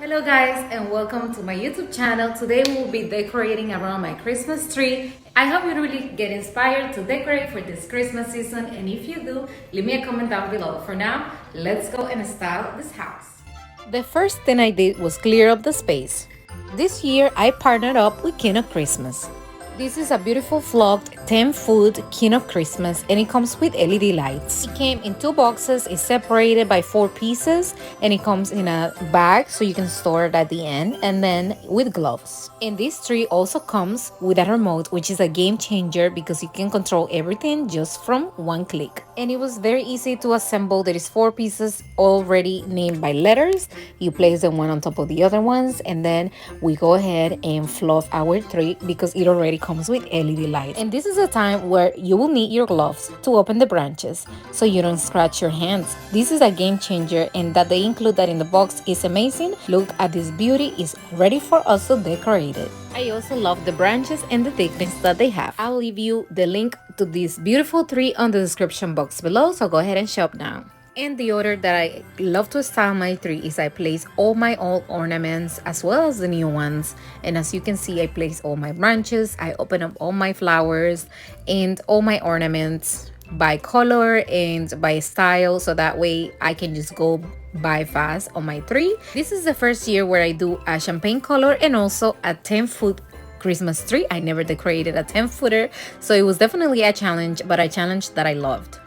Hello guys and welcome to my YouTube channel. Today we'll be decorating around my Christmas tree. I hope you really get inspired to decorate for this Christmas season, and if you do, leave me a comment down below. For now, let's go and style this house. The first thing I did was clear up the space. This year I partnered up with King of Christmas. This is a beautiful flocked 10-foot King of Christmas, and it comes with LED lights. It came in 2 boxes, it's separated by 4 pieces, and it comes in a bag so you can store it at the end, and then with gloves. And this tree also comes with a remote, which is a game changer because you can control everything just from one click. And it was very easy to assemble. There is 4 pieces already named by letters. You place them one on top of the other ones, and then we go ahead and fluff our tree because it already comes with LED lights. And this is a time where you will need your gloves to open the branches so you don't scratch your hands. This is a game changer, and that they include that in the box is amazing. Look at this beauty, is ready for us to decorate it. I also love the branches and the thickness that they have. I'll leave you the link to this beautiful tree on the description box below, so go ahead and shop now. And the order that I love to style my tree is I place all my old ornaments as well as the new ones. And as you can see, I place all my branches, I open up all my flowers and all my ornaments by color and by style, so that way I can just go by fast on my tree. This is the first year where I do a champagne color and also a 10-foot Christmas tree. I never decorated a 10-footer, so it was definitely a challenge, but a challenge that I loved.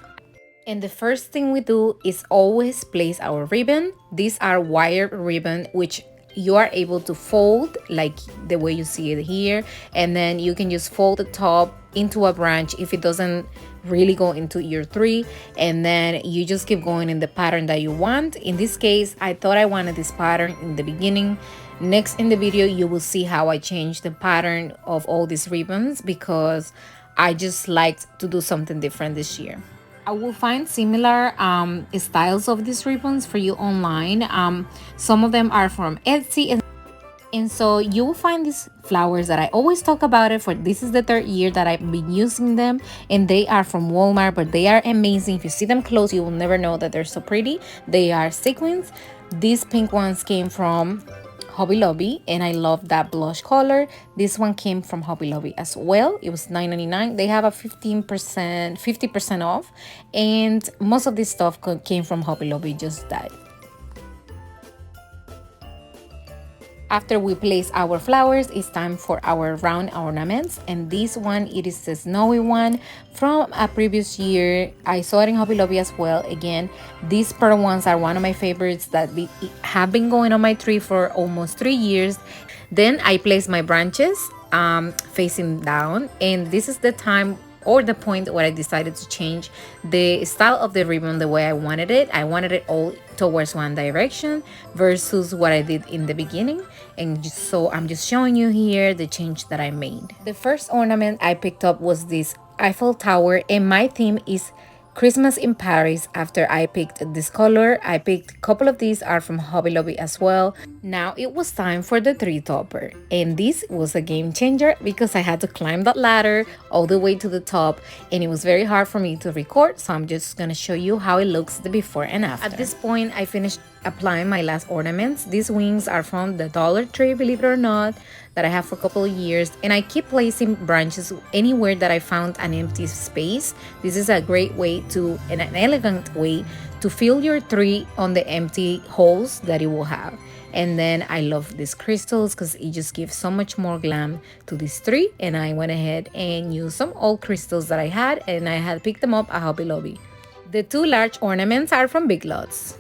And the first thing we do is always place our ribbon. These are wire ribbon, which you are able to fold like the way you see it here, and then you can just fold the top into a branch if it doesn't really go into your tree, and then you just keep going in the pattern that you want. In this case, I thought I wanted this pattern in the beginning. Next in the video, you will see how I changed the pattern of all these ribbons because I just liked to do something different this year. I will find similar styles of these ribbons for you online. Some of them are from Etsy, and so you will find these flowers that I always talk about it for. This is the 3rd year that I've been using them, and they are from Walmart, but they are amazing. If you see them close, you will never know that they're so pretty. They are sequins. These pink ones came from Hobby Lobby, and I love that blush color. This one came from Hobby Lobby as well. It was $9.99. They have a 50% off, and most of this stuff came from Hobby Lobby, just that. After we place our flowers, it's time for our round ornaments, and this one, it is the snowy one from a previous year. I saw it in Hobby Lobby as well. Again, these pearl ones are one of my favorites that have been going on my tree for almost 3 years. Then I place my branches facing down, and this is the time or the point where I decided to change the style of the ribbon the way I wanted it. I wanted it all towards one direction versus what I did in the beginning. And so I'm just showing you here the change that I made. The first ornament I picked up was this Eiffel Tower, and my theme is Christmas in Paris. After I picked this color, I picked a couple of these are from Hobby Lobby as well. Now it was time for the tree topper, and this was a game changer because I had to climb that ladder all the way to the top, and it was very hard for me to record, so I'm just gonna show you how it looks the before and after. At this point, I finished applying my last ornaments. These wings are from the Dollar Tree, believe it or not, that I have for a couple of years, and I keep placing branches anywhere that I found an empty space. This is a great way to, and an elegant way to fill your tree on the empty holes that it will have. And then I love these crystals because it just gives so much more glam to this tree, and I went ahead and used some old crystals that I had, and I had picked them up at Hobby Lobby. The 2 large ornaments are from Big Lots.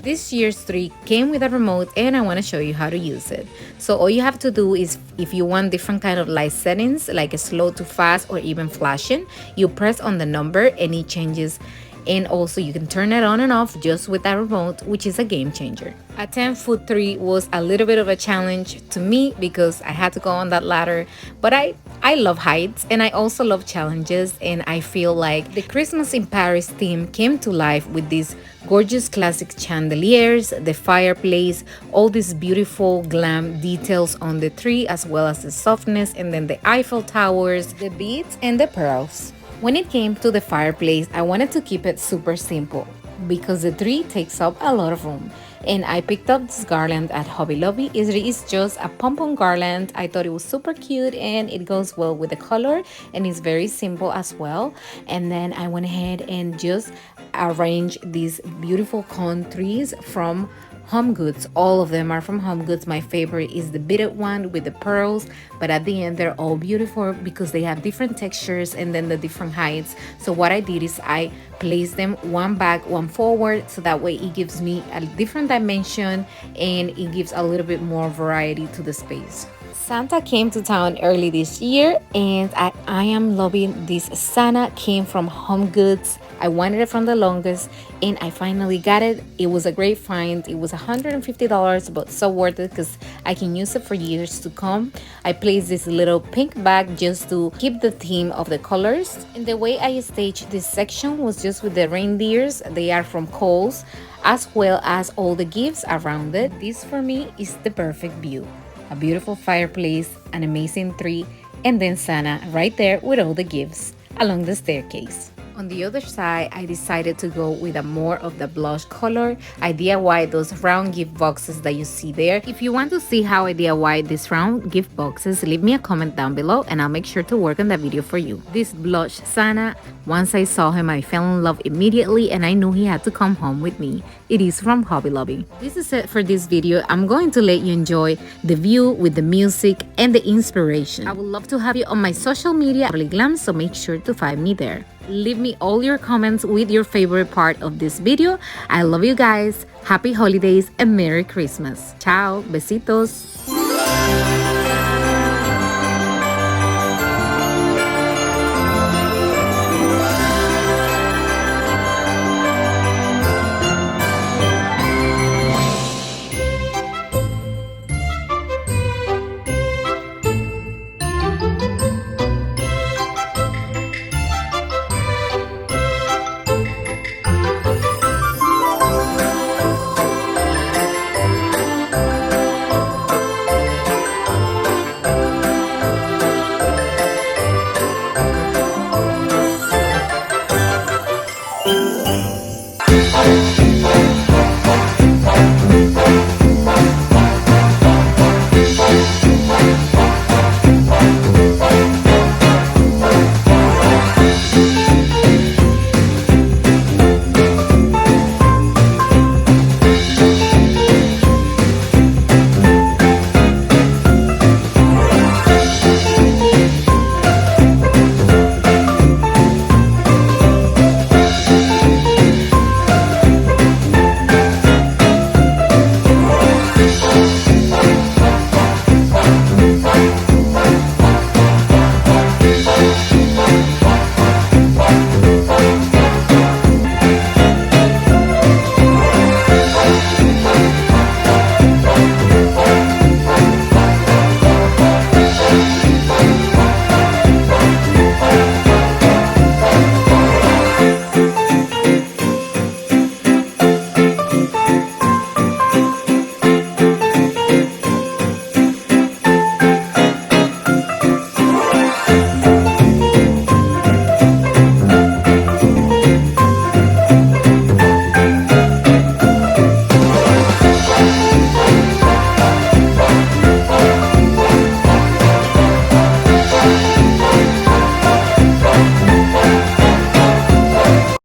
This year's tree came with a remote, and I want to show you how to use it. So all you have to do is, if you want different kind of light settings like a slow to fast or even flashing, you press on the number and it changes. And also you can turn it on and off just with that remote, which is a game changer. A 10-foot tree was a little bit of a challenge to me because I had to go on that ladder, but I I love heights and I also love challenges, and I feel like the Christmas in Paris theme came to life with these gorgeous classic chandeliers, the fireplace, all these beautiful glam details on the tree, as well as the softness, and then the Eiffel Towers, the beads, and the pearls. When it came to the fireplace, I wanted to keep it super simple because the tree takes up a lot of room. And I picked up this garland at Hobby Lobby. It is just a pom-pom garland. I thought it was super cute and it goes well with the color, and it's very simple as well. And then I went ahead and just arranged these beautiful cone trees from HomeGoods. All of them are from HomeGoods. My favorite is the beaded one with the pearls, but at the end they're all beautiful because they have different textures and then the different heights. So what I did is I placed them one back, one forward, so that way it gives me a different dimension and it gives a little bit more variety to the space. Santa came to town early this year, and I am loving this. Santa came from HomeGoods. I wanted it from the longest, and I finally got it. It was a great find. It was $150, but so worth it because I can use it for years to come. I placed this little pink bag just to keep the theme of the colors. And the way I staged this section was just with the reindeers. They are from Kohl's, as well as all the gifts around it. This for me is the perfect view. A beautiful fireplace, an amazing tree, and then Santa right there with all the gifts along the staircase. On the other side, I decided to go with a more of the blush color. I DIY those round gift boxes that you see there. If you want to see how I DIY these round gift boxes, leave me a comment down below and I'll make sure to work on that video for you. This blush Santa, once I saw him, I fell in love immediately and I knew he had to come home with me. It is from Hobby Lobby. This is it for this video. I'm going to let you enjoy the view with the music and the inspiration. I would love to have you on my social media, Glam, so make sure to find me there. Leave me all your comments with your favorite part of this video. I love you guys. Happy holidays and Merry Christmas. Ciao. Besitos.